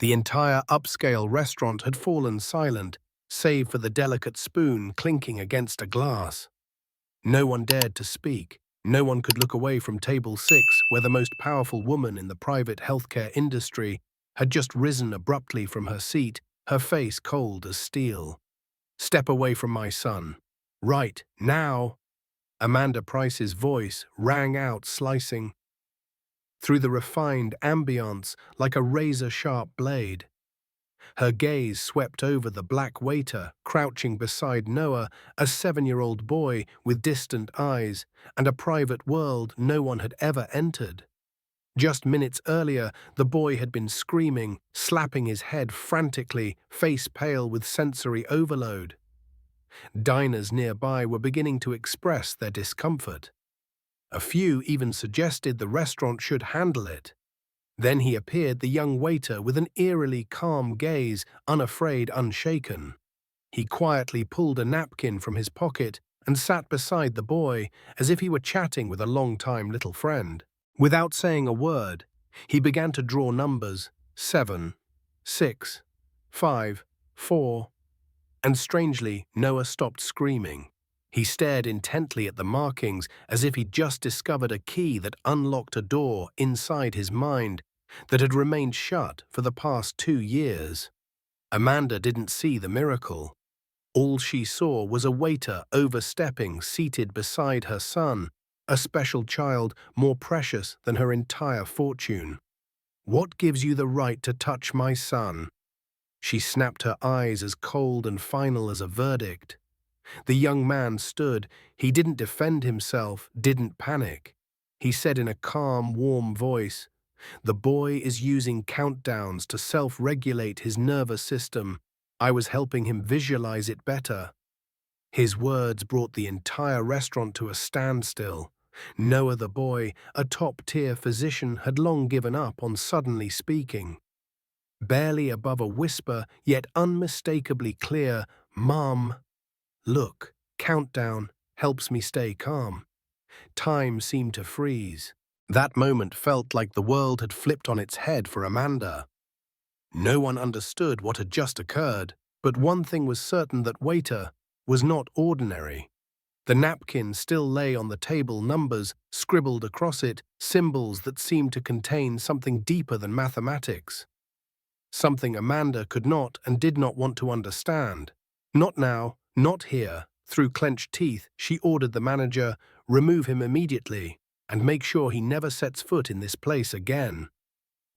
The entire upscale restaurant had fallen silent, save for the delicate spoon clinking against a glass. No one dared to speak. No one could look away from table 6, where the most powerful woman in the private healthcare industry had just risen abruptly from her seat, her face cold as steel. "Step away from my son. Right, now!" Amanda Price's voice rang out, slicing through the refined ambience like a razor-sharp blade. Her gaze swept over the black waiter crouching beside Noah, a 7-year-old boy with distant eyes and a private world no one had ever entered. Just minutes earlier, the boy had been screaming, slapping his head frantically, face pale with sensory overload. Diners nearby were beginning to express their discomfort. A few even suggested the restaurant should handle it. Then he appeared, the young waiter, with an eerily calm gaze, unafraid, unshaken. He quietly pulled a napkin from his pocket and sat beside the boy as if he were chatting with a long-time little friend. Without saying a word, he began to draw numbers: 7, 6, 5, 4, and strangely, Noah stopped screaming. He stared intently at the markings as if he'd just discovered a key that unlocked a door inside his mind that had remained shut for the past 2 years. Amanda didn't see the miracle. All she saw was a waiter overstepping, seated beside her son, a special child more precious than her entire fortune. "What gives you the right to touch my son?" She snapped, her eyes as cold and final as a verdict. The young man stood. He didn't defend himself, didn't panic. He said in a calm, warm voice, "The boy is using countdowns to self-regulate his nervous system. I was helping him visualize it better." His words brought the entire restaurant to a standstill. Noah the boy, a top-tier physician, had long given up on suddenly speaking. Barely above a whisper, yet unmistakably clear, "Mom, look, countdown helps me stay calm." Time seemed to freeze. That moment felt like the world had flipped on its head for Amanda. No one understood what had just occurred, but one thing was certain: that waiter was not ordinary. The napkin still lay on the table, numbers scribbled across it, symbols that seemed to contain something deeper than mathematics. Something Amanda could not and did not want to understand. Not now, not here. Through clenched teeth, she ordered the manager, "Remove him immediately, and make sure he never sets foot in this place again."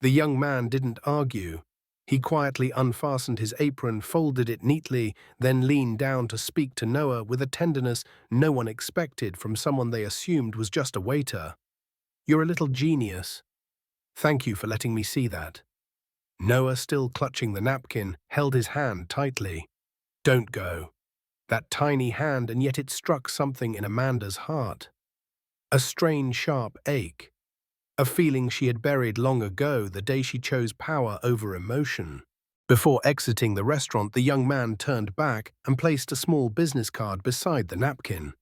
The young man didn't argue. He quietly unfastened his apron, folded it neatly, then leaned down to speak to Noah with a tenderness no one expected from someone they assumed was just a waiter. "You're a little genius. Thank you for letting me see that." Noah, still clutching the napkin, held his hand tightly. "Don't go." That tiny hand, and yet it struck something in Amanda's heart. A strange, sharp ache. A feeling she had buried long ago, the day she chose power over emotion. Before exiting the restaurant, the young man turned back and placed a small business card beside the napkin.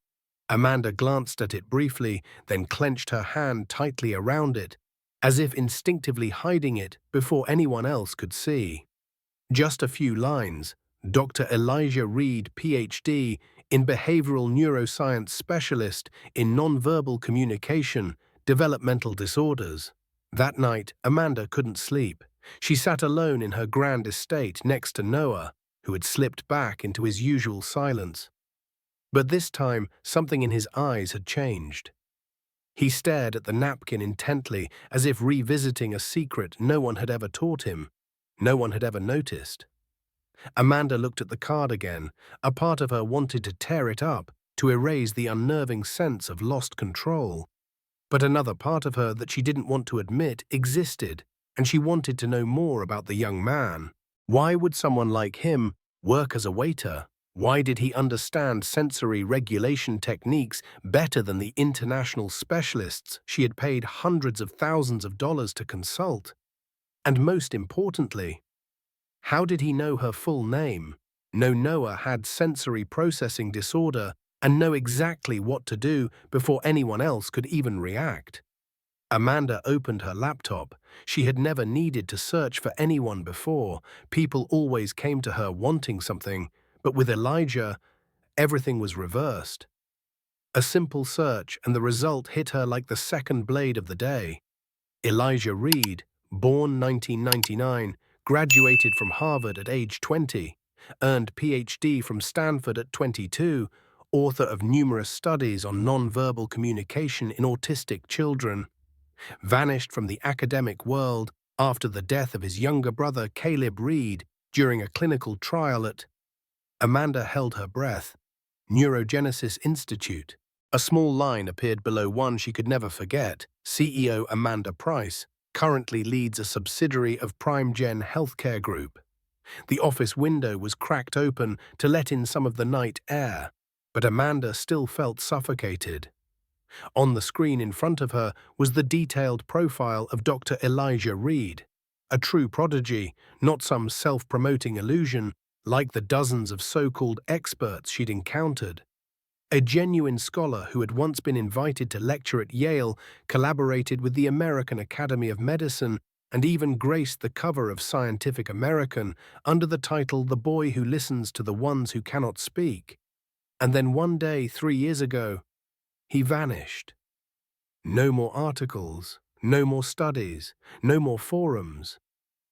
Amanda glanced at it briefly, then clenched her hand tightly around it, as if instinctively hiding it before anyone else could see. Just a few lines: "Dr. Elijah Reed, Ph.D., in behavioral neuroscience, specialist in nonverbal communication, developmental disorders." That night, Amanda couldn't sleep. She sat alone in her grand estate next to Noah, who had slipped back into his usual silence. But this time, something in his eyes had changed. He stared at the napkin intently, as if revisiting a secret no one had ever taught him, no one had ever noticed. Amanda looked at the card again. A part of her wanted to tear it up, to erase the unnerving sense of lost control. But another part of her that she didn't want to admit existed, and she wanted to know more about the young man. Why would someone like him work as a waiter? Why did he understand sensory regulation techniques better than the international specialists she had paid hundreds of thousands of dollars to consult? And most importantly, how did he know her full name, know Noah had sensory processing disorder, and know exactly what to do before anyone else could even react? Amanda opened her laptop. She had never needed to search for anyone before. People always came to her wanting something, but with Elijah, everything was reversed. A simple search, and the result hit her like the second blade of the day. Elijah Reed, born 1999, graduated from Harvard at age 20, earned PhD from Stanford at 22, author of numerous studies on nonverbal communication in autistic children, vanished from the academic world after the death of his younger brother Caleb Reed during a clinical trial at Amanda held her breath. Neurogenesis Institute. A small line appeared below one she could never forget. CEO Amanda Price currently leads a subsidiary of PrimeGen Healthcare Group. The office window was cracked open to let in some of the night air, but Amanda still felt suffocated. On the screen in front of her was the detailed profile of Dr. Elijah Reed, a true prodigy, not some self-promoting illusion like the dozens of so-called experts she'd encountered. A genuine scholar who had once been invited to lecture at Yale, collaborated with the American Academy of Medicine, and even graced the cover of Scientific American under the title The Boy Who Listens to the Ones Who Cannot Speak. And then one day, 3 years ago, he vanished. No more articles, no more studies, no more forums.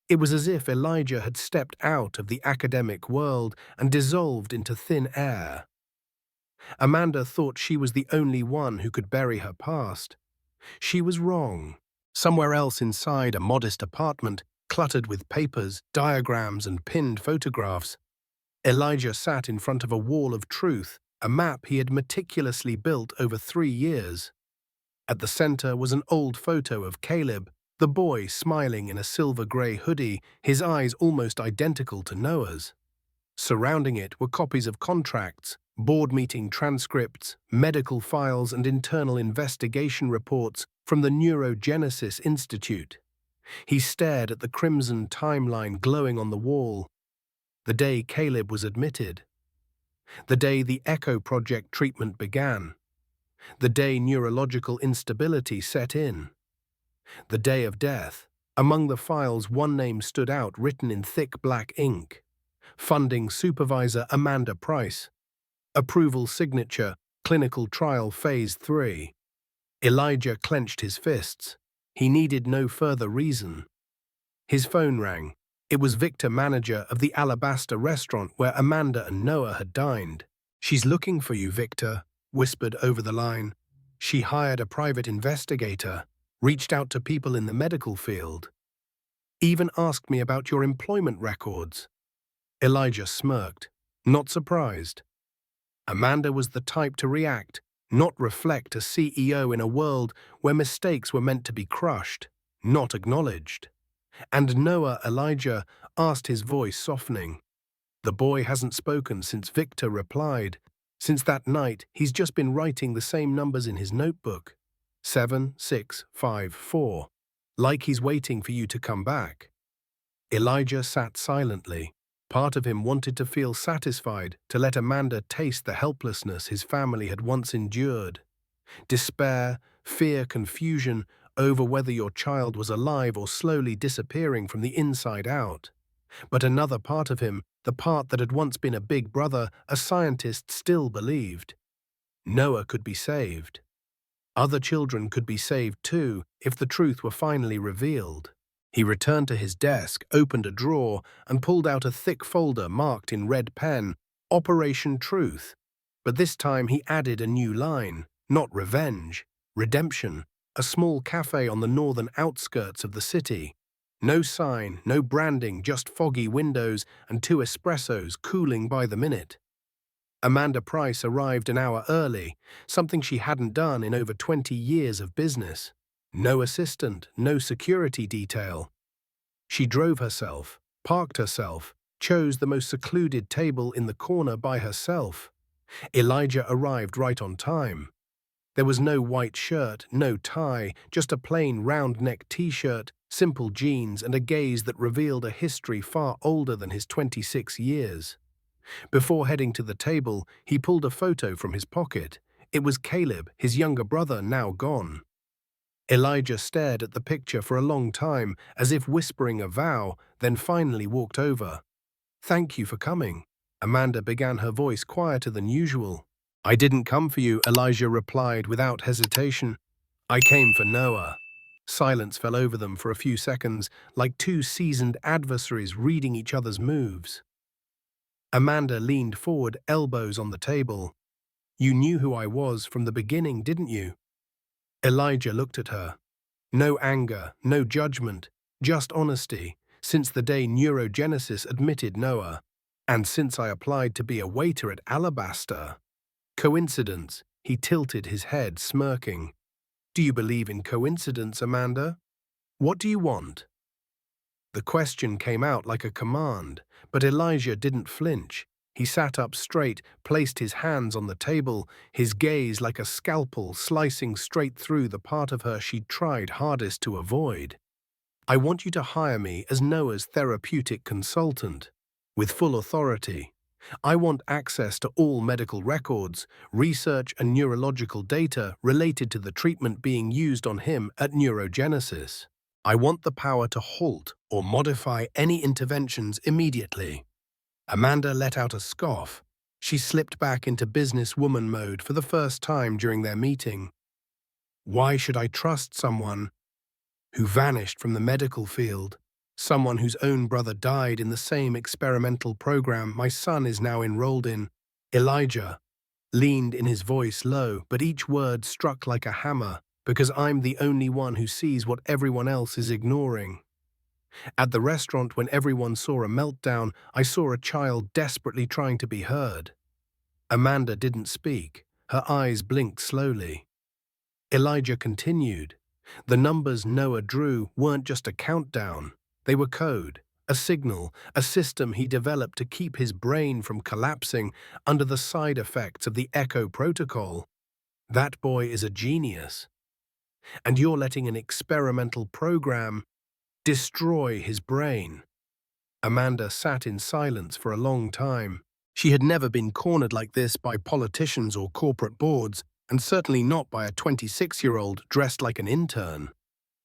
It was as if Elijah had stepped out of the academic world and dissolved into thin air. Amanda thought she was the only one who could bury her past. She was wrong. Somewhere else inside a modest apartment, cluttered with papers, diagrams, and pinned photographs, Elijah sat in front of a wall of truth, a map he had meticulously built over 3 years. At the center was an old photo of Caleb, the boy smiling in a silver-gray hoodie, his eyes almost identical to Noah's. Surrounding it were copies of contracts, board meeting transcripts, medical files, and internal investigation reports from the Neurogenesis Institute. He stared at the crimson timeline glowing on the wall. The day Caleb was admitted. The day the Echo Project treatment began. The day neurological instability set in. The day of death. Among the files, one name stood out, written in thick black ink. Funding Supervisor Amanda Price. Approval signature, Clinical Trial Phase 3. Elijah clenched his fists. He needed no further reason. His phone rang. It was Victor, manager of the Alabaster restaurant where Amanda and Noah had dined. "She's looking for you, Victor," whispered over the line. "She hired a private investigator, reached out to people in the medical field, even asked me about your employment records." Elijah smirked, not surprised. Amanda was the type to react, not reflect, a CEO in a world where mistakes were meant to be crushed, not acknowledged. "And Noah?" Elijah asked, his voice softening. "The boy hasn't spoken since," Victor replied. "Since that night, he's just been writing the same numbers in his notebook. 7, 6, 5, 4. Like he's waiting for you to come back." Elijah sat silently. Part of him wanted to feel satisfied, to let Amanda taste the helplessness his family had once endured. Despair, fear, confusion over whether your child was alive or slowly disappearing from the inside out. But another part of him, the part that had once been a big brother, a scientist, still believed. Noah could be saved. Other children could be saved too, if the truth were finally revealed. He returned to his desk, opened a drawer, and pulled out a thick folder marked in red pen, Operation Truth. But this time he added a new line, not revenge, redemption, a small cafe on the northern outskirts of the city. No sign, no branding, just foggy windows and 2 espressos cooling by the minute. Amanda Price arrived an hour early, something she hadn't done in over 20 years of business. No assistant, no security detail. She drove herself, parked herself, chose the most secluded table in the corner by herself. Elijah arrived right on time. There was no white shirt, no tie, just a plain round-neck t-shirt, simple jeans, and a gaze that revealed a history far older than his 26 years. Before heading to the table, he pulled a photo from his pocket. It was Caleb, his younger brother, now gone. Elijah stared at the picture for a long time, as if whispering a vow, then finally walked over. "Thank you for coming." Amanda began, her voice quieter than usual. "I didn't come for you," Elijah replied without hesitation. "I came for Noah." Silence fell over them for a few seconds, like two seasoned adversaries reading each other's moves. Amanda leaned forward, elbows on the table. "You knew who I was from the beginning, didn't you?" Elijah looked at her. No anger, no judgment, just honesty, since the day neurogenesis admitted Noah, and since I applied to be a waiter at Alabaster. Coincidence? He tilted his head, smirking. "Do you believe in coincidence, Amanda? What do you want?" The question came out like a command, but Elijah didn't flinch. He sat up straight, placed his hands on the table, his gaze like a scalpel slicing straight through the part of her she'd tried hardest to avoid. "I want you to hire me as Noah's therapeutic consultant, with full authority. I want access to all medical records, research and neurological data related to the treatment being used on him at neurogenesis. I want the power to halt or modify any interventions immediately." Amanda let out a scoff. She slipped back into businesswoman mode for the first time during their meeting. "Why should I trust someone who vanished from the medical field? Someone whose own brother died in the same experimental program my son is now enrolled in?" Elijah leaned in, his voice low, but each word struck like a hammer, "because I'm the only one who sees what everyone else is ignoring." At the restaurant, when everyone saw a meltdown, I saw a child desperately trying to be heard. Amanda didn't speak. Her eyes blinked slowly. Elijah continued. "The numbers Noah drew weren't just a countdown. They were code, a signal, a system he developed to keep his brain from collapsing under the side effects of the Echo protocol. That boy is a genius. And you're letting an experimental program destroy his brain." Amanda sat in silence for a long time. She had never been cornered like this by politicians or corporate boards, and certainly not by a 26-year-old dressed like an intern.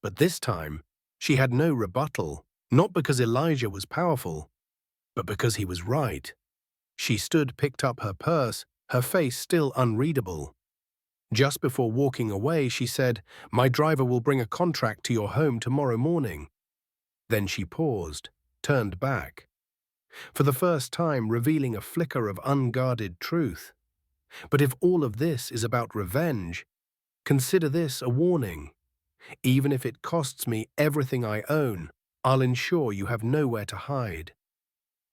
But this time, she had no rebuttal, not because Elijah was powerful, but because he was right. She stood, picked up her purse, her face still unreadable. Just before walking away, she said, "My driver will bring a contract to your home tomorrow morning." Then she paused, turned back, for the first time revealing a flicker of unguarded truth. "But if all of this is about revenge, consider this a warning. Even if it costs me everything I own, I'll ensure you have nowhere to hide."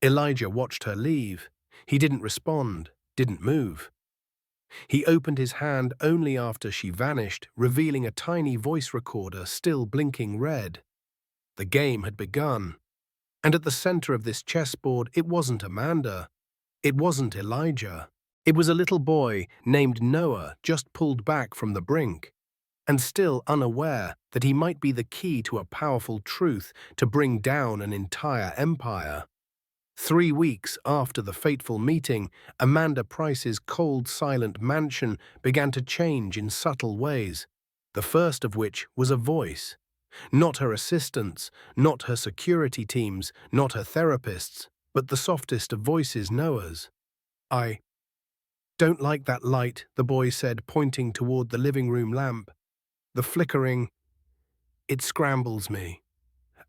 Elijah watched her leave. He didn't respond, didn't move. He opened his hand only after she vanished, revealing a tiny voice recorder still blinking red. The game had begun. And at the center of this chessboard, it wasn't Amanda. It wasn't Elijah. It was a little boy named Noah, just pulled back from the brink, and still unaware that he might be the key to a powerful truth to bring down an entire empire. 3 weeks after the fateful meeting, Amanda Price's cold, silent mansion began to change in subtle ways, the first of which was a voice. Not her assistants, not her security teams, not her therapists, but the softest of voices, Noah's. "I don't like that light," the boy said, pointing toward the living room lamp. "The flickering, it scrambles me."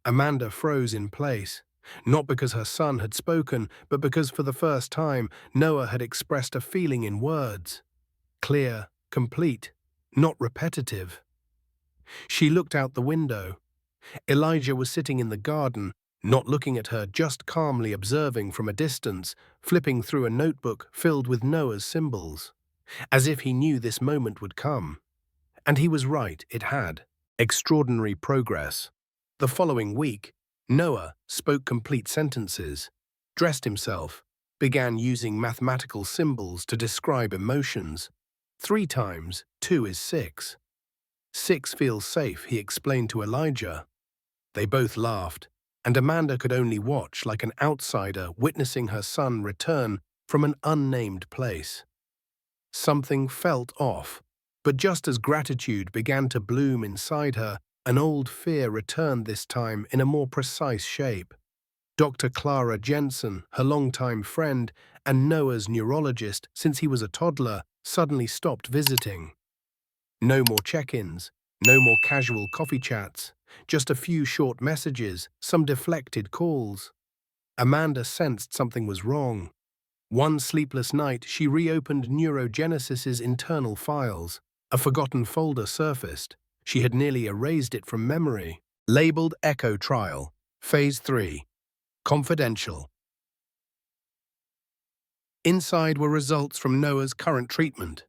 Amanda froze in place, not because her son had spoken, but because for the first time Noah had expressed a feeling in words. Clear, complete, not repetitive. She looked out the window. Elijah was sitting in the garden, not looking at her, just calmly observing from a distance, flipping through a notebook filled with Noah's symbols, as if he knew this moment would come. And he was right, it had. Extraordinary progress. The following week, Noah spoke complete sentences, dressed himself, began using mathematical symbols to describe emotions. 3 times 2 is 6. 6 feels safe, he explained to Elijah. They both laughed, and Amanda could only watch like an outsider witnessing her son return from an unnamed place. Something felt off. But just as gratitude began to bloom inside her, an old fear returned, this time in a more precise shape. Dr. Clara Jensen, her longtime friend and Noah's neurologist since he was a toddler, suddenly stopped visiting. No more check-ins, no more casual coffee chats, just a few short messages, some deflected calls. Amanda sensed something was wrong. One sleepless night, she reopened Neurogenesis's internal files. A forgotten folder surfaced. She had nearly erased it from memory. Labeled Echo Trial, Phase 3. Confidential. Inside were results from Noah's current treatment.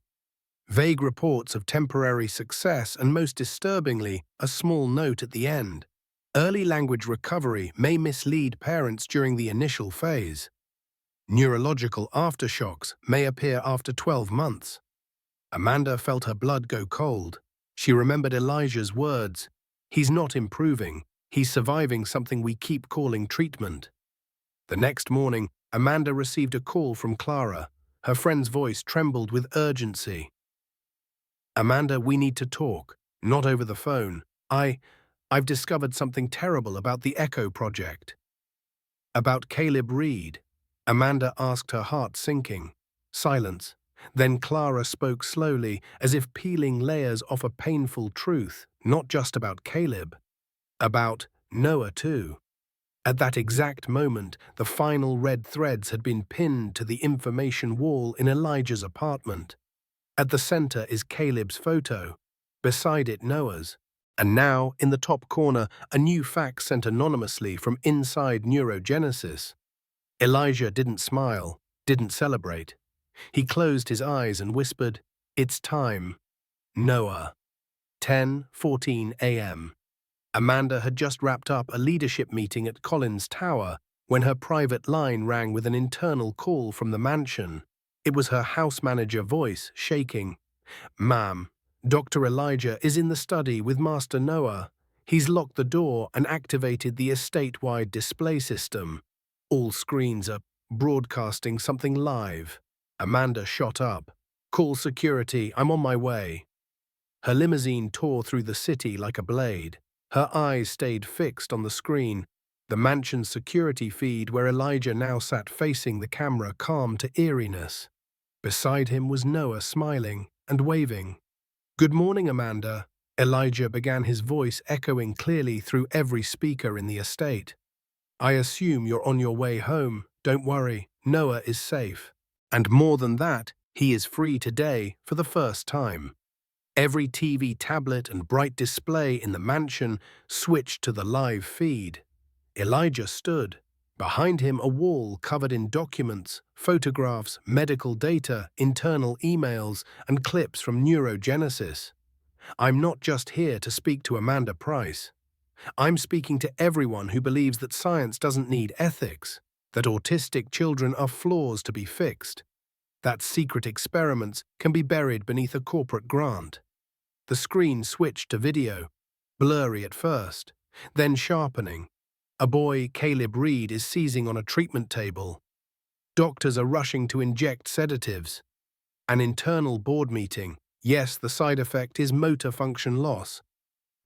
Vague reports of temporary success and, most disturbingly, a small note at the end. Early language recovery may mislead parents during the initial phase. Neurological aftershocks may appear after 12 months. Amanda felt her blood go cold. She remembered Elijah's words. He's not improving. He's surviving something we keep calling treatment. The next morning, Amanda received a call from Clara. Her friend's voice trembled with urgency. Amanda, we need to talk. Not over the phone. I've discovered something terrible about the Echo project. About Caleb Reed. Amanda asked, her heart sinking. Silence. Then Clara spoke slowly, as if peeling layers off a painful truth, not just about Caleb. About Noah, too. At that exact moment, the final red threads had been pinned to the information wall in Elijah's apartment. At the center is Caleb's photo. Beside it, Noah's. And now, in the top corner, a new fax sent anonymously from inside Neurogenesis. Elijah didn't smile, didn't celebrate. He closed his eyes and whispered, "It's time. Noah." 10:14 a.m. Amanda had just wrapped up a leadership meeting at Collins Tower when her private line rang with an internal call from the mansion. It was her house manager voice, shaking. "Ma'am, Dr. Elijah is in the study with Master Noah. He's locked the door and activated the estate-wide display system. All screens are broadcasting something live." Amanda shot up. "Call security, I'm on my way." Her limousine tore through the city like a blade. Her eyes stayed fixed on the screen, the mansion's security feed where Elijah now sat facing the camera, calm to eeriness. Beside him was Noah, smiling and waving. "Good morning, Amanda." Elijah began, his voice echoing clearly through every speaker in the estate. "I assume you're on your way home. Don't worry, Noah is safe. And more than that, he is free today for the first time." Every TV, tablet, and bright display in the mansion switched to the live feed. Elijah stood. Behind him, a wall covered in documents, photographs, medical data, internal emails, and clips from Neurogenesis. "I'm not just here to speak to Amanda Price. I'm speaking to everyone who believes that science doesn't need ethics, that autistic children are flaws to be fixed, that secret experiments can be buried beneath a corporate grant." The screen switched to video, blurry at first, then sharpening. A boy, Caleb Reed, is seizing on a treatment table. Doctors are rushing to inject sedatives. An internal board meeting. Yes, the side effect is motor function loss,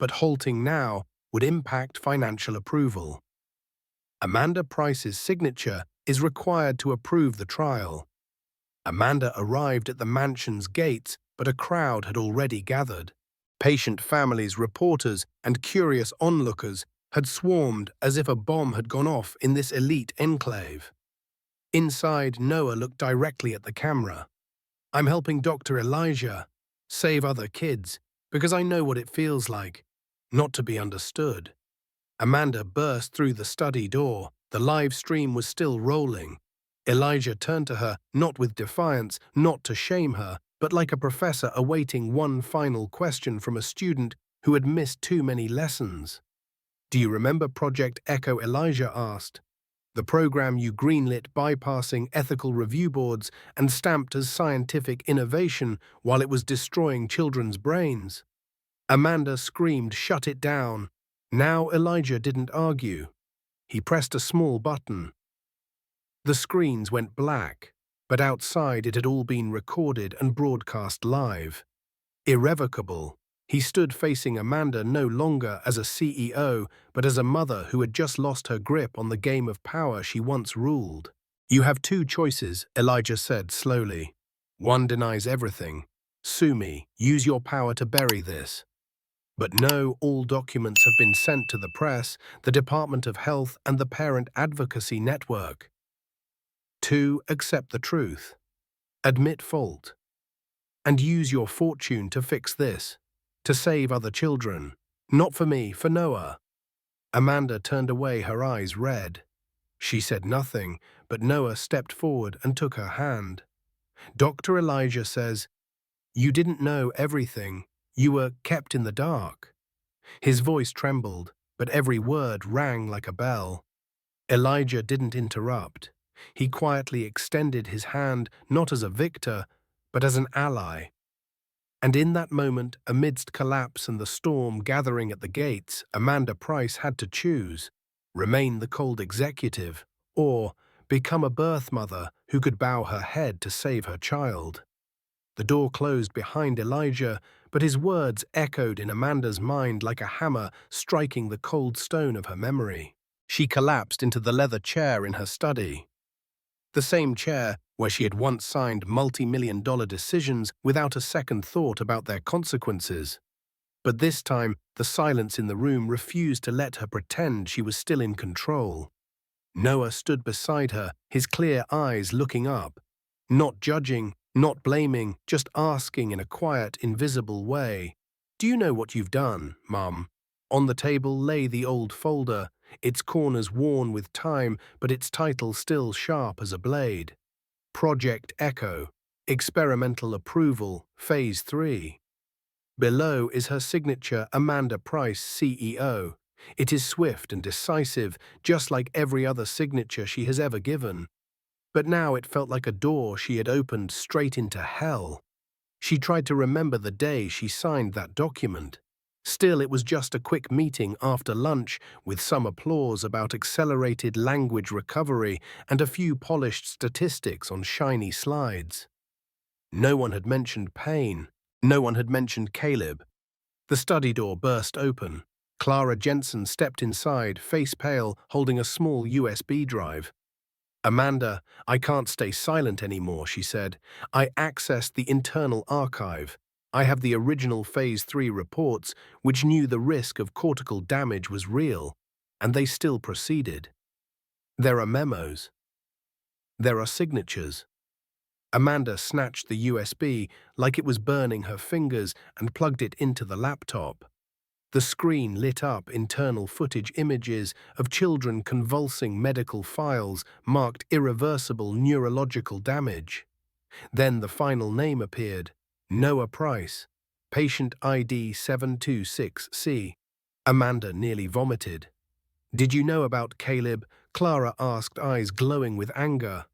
but halting now would impact financial approval. Amanda Price's signature is required to approve the trial. Amanda arrived at the mansion's gates, but a crowd had already gathered. Patient families, reporters, and curious onlookers had swarmed as if a bomb had gone off in this elite enclave. Inside, Noah looked directly at the camera. "I'm helping Dr. Elijah save other kids because I know what it feels like not to be understood." Amanda burst through the study door. The live stream was still rolling. Elijah turned to her, not with defiance, not to shame her, but like a professor awaiting one final question from a student who had missed too many lessons. "Do you remember Project Echo?" Elijah asked. "The program you greenlit, bypassing ethical review boards and stamped as scientific innovation while it was destroying children's brains." Amanda screamed, "Shut it down." Now Elijah didn't argue. He pressed a small button. The screens went black, but outside it had all been recorded and broadcast live. Irrevocable. He stood facing Amanda no longer as a CEO, but as a mother who had just lost her grip on the game of power she once ruled. "You have two choices," Elijah said slowly. "One denies everything. Sue me, use your power to bury this. But no, all documents have been sent to the press, the Department of Health, and the Parent Advocacy Network. 2. Accept the truth. Admit fault. And use your fortune to fix this. To save other children. Not for me, for Noah." Amanda turned away, her eyes red. She said nothing, but Noah stepped forward and took her hand. "Dr. Elijah says, you didn't know everything. You were kept in the dark." His voice trembled, but every word rang like a bell. Elijah didn't interrupt. He quietly extended his hand not as a victor, but as an ally. And in that moment, amidst collapse and the storm gathering at the gates, Amanda Price had to choose: remain the cold executive, or become a birth mother who could bow her head to save her child. The door closed behind Elijah, but his words echoed in Amanda's mind like a hammer striking the cold stone of her memory. She collapsed into the leather chair in her study. The same chair where she had once signed multi-million-dollar decisions without a second thought about their consequences. But this time, the silence in the room refused to let her pretend she was still in control. Noah stood beside her, his clear eyes looking up. Not judging, not blaming, just asking in a quiet, invisible way, "Do you know what you've done, Mum?" On the table lay the old folder, its corners worn with time, but its title still sharp as a blade. Project Echo, Experimental Approval, Phase 3. Below is her signature, Amanda Price, CEO. It is swift and decisive, just like every other signature she has ever given. But now it felt like a door she had opened straight into hell. She tried to remember the day she signed that document. Still, it was just a quick meeting after lunch with some applause about accelerated language recovery and a few polished statistics on shiny slides. No one had mentioned pain. No one had mentioned Caleb. The study door burst open. Clara Jensen stepped inside, face pale, holding a small USB drive. "Amanda, I can't stay silent anymore," she said. "I accessed the internal archive. I have the original Phase 3 reports, which knew the risk of cortical damage was real, and they still proceeded. There are memos. There are signatures." Amanda snatched the USB like it was burning her fingers and plugged it into the laptop. The screen lit up internal footage images of children convulsing medical files marked irreversible neurological damage. Then the final name appeared: Noah Price, patient ID 726C. Amanda nearly vomited. "Did you know about Caleb?" Clara asked, eyes glowing with anger.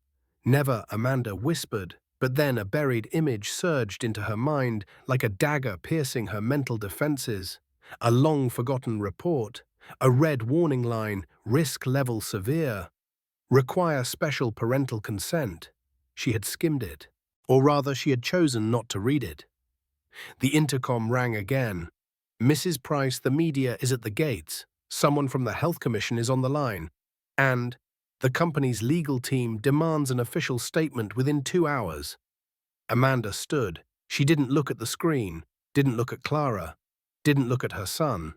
"Never," Amanda whispered, but then a buried image surged into her mind like a dagger piercing her mental defenses. A long-forgotten report, a red warning line, risk level severe, require special parental consent. She had skimmed it. Or rather, she had chosen not to read it. The intercom rang again. "Mrs. Price, the media is at the gates. Someone from the Health Commission is on the line. And the company's legal team demands an official statement within 2 hours." Amanda stood. She didn't look at the screen, didn't look at Clara, didn't look at her son.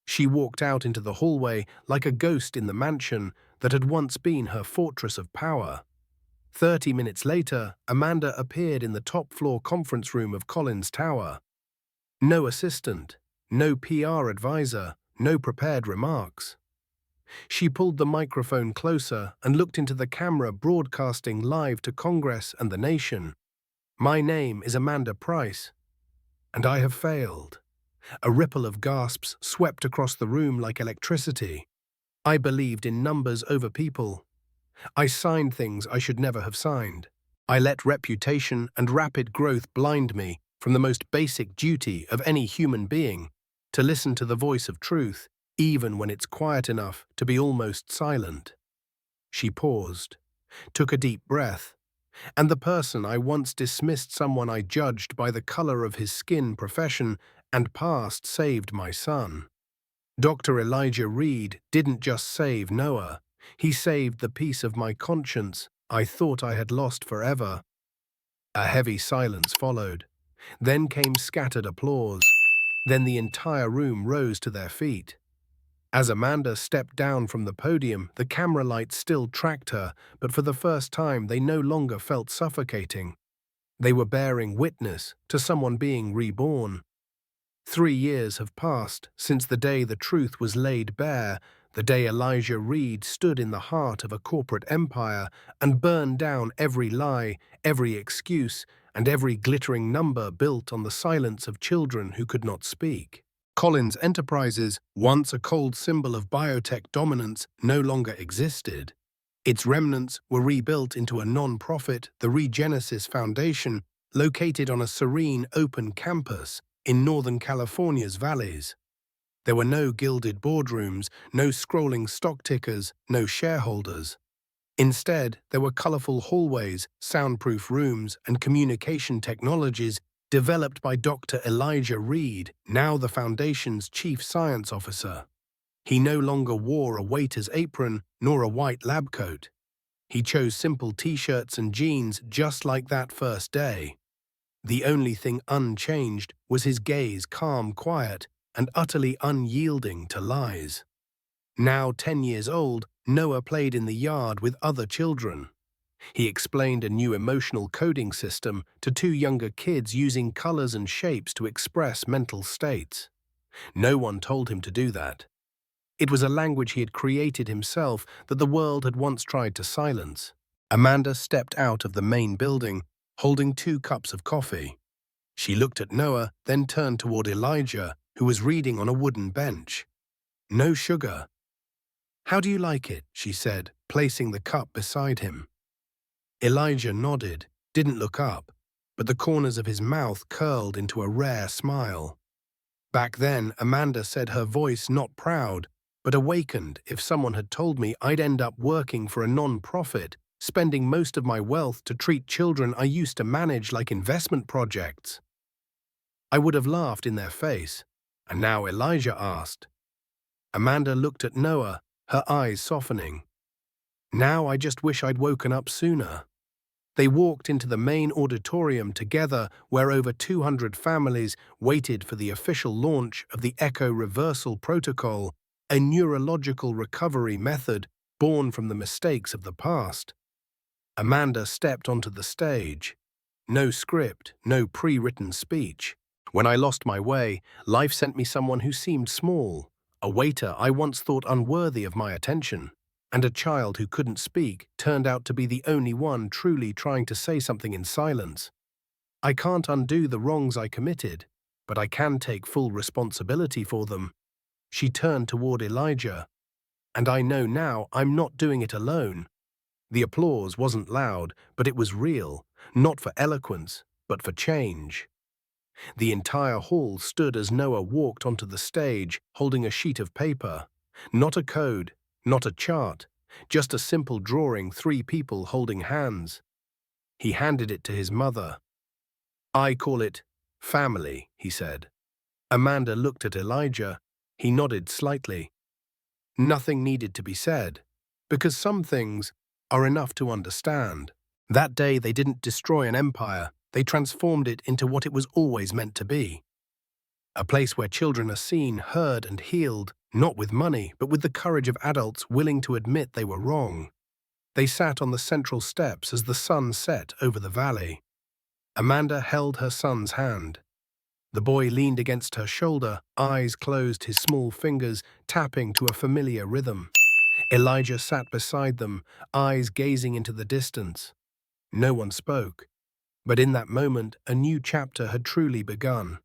She walked out into the hallway like a ghost in the mansion that had once been her fortress of power. 30 minutes later, Amanda appeared in the top-floor conference room of Collins Tower. No assistant, no PR advisor, no prepared remarks. She pulled the microphone closer and looked into the camera broadcasting live to Congress and the nation. "My name is Amanda Price, and I have failed." A ripple of gasps swept across the room like electricity. "I believed in numbers over people. I signed things I should never have signed. I let reputation and rapid growth blind me from the most basic duty of any human being, to listen to the voice of truth, even when it's quiet enough to be almost silent." She paused, took a deep breath, And the person I once dismissed, someone I judged by the color of his skin, profession, and past, saved my son. Dr. Elijah Reed didn't just save Noah. He saved the peace of my conscience I thought I had lost forever. A heavy silence followed. Then came scattered applause. Then the entire room rose to their feet. As Amanda stepped down from the podium, the camera lights still tracked her, but for the first time they no longer felt suffocating. They were bearing witness to someone being reborn. 3 years have passed since the day the truth was laid bare, the day Elijah Reed stood in the heart of a corporate empire and burned down every lie, every excuse, and every glittering number built on the silence of children who could not speak. Collins Enterprises, once a cold symbol of biotech dominance, no longer existed. Its remnants were rebuilt into a non-profit, the Regenesis Foundation, located on a serene, open campus in Northern California's valleys. There were no gilded boardrooms, no scrolling stock tickers, no shareholders. Instead, there were colorful hallways, soundproof rooms, and communication technologies developed by Dr. Elijah Reed, now the Foundation's chief science officer. He no longer wore a waiter's apron nor a white lab coat. He chose simple t-shirts and jeans just like that first day. The only thing unchanged was his gaze, calm, quiet, and utterly unyielding to lies. Now 10 years old, Noah played in the yard with other children. He explained a new emotional coding system to 2 younger kids using colors and shapes to express mental states. No one told him to do that. It was a language he had created himself that the world had once tried to silence. Amanda stepped out of the main building, holding 2 cups of coffee. She looked at Noah, then turned toward Elijah, who was reading on a wooden bench. "No sugar." "How do you like it?" she said, placing the cup beside him. Elijah nodded, didn't look up, but the corners of his mouth curled into a rare smile. Back then, Amanda said, her voice not proud, but awakened. If someone had told me I'd end up working for a non-profit, spending most of my wealth to treat children I used to manage like investment projects, I would have laughed in their face. And now Elijah asked. Amanda looked at Noah, her eyes softening. "Now I just wish I'd woken up sooner." They walked into the main auditorium together, where over 200 families waited for the official launch of the Echo Reversal Protocol, a neurological recovery method born from the mistakes of the past. Amanda stepped onto the stage. No script, no pre-written speech. "When I lost my way, life sent me someone who seemed small, a waiter I once thought unworthy of my attention. And a child who couldn't speak turned out to be the only one truly trying to say something in silence. I can't undo the wrongs I committed, but I can take full responsibility for them." She turned toward Elijah. "And I know now I'm not doing it alone." The applause wasn't loud, but it was real, not for eloquence, but for change. The entire hall stood as Noah walked onto the stage, holding a sheet of paper. Not a code, not a chart, just a simple drawing, 3 people holding hands. He handed it to his mother. "I call it family," he said. Amanda looked at Elijah. He nodded slightly. Nothing needed to be said, because some things are enough to understand. That day they didn't destroy an empire, they transformed it into what it was always meant to be. A place where children are seen, heard, and healed, not with money, but with the courage of adults willing to admit they were wrong. They sat on the central steps as the sun set over the valley. Amanda held her son's hand. The boy leaned against her shoulder, eyes closed, his small fingers tapping to a familiar rhythm. Elijah sat beside them, eyes gazing into the distance. No one spoke, but in that moment a new chapter had truly begun.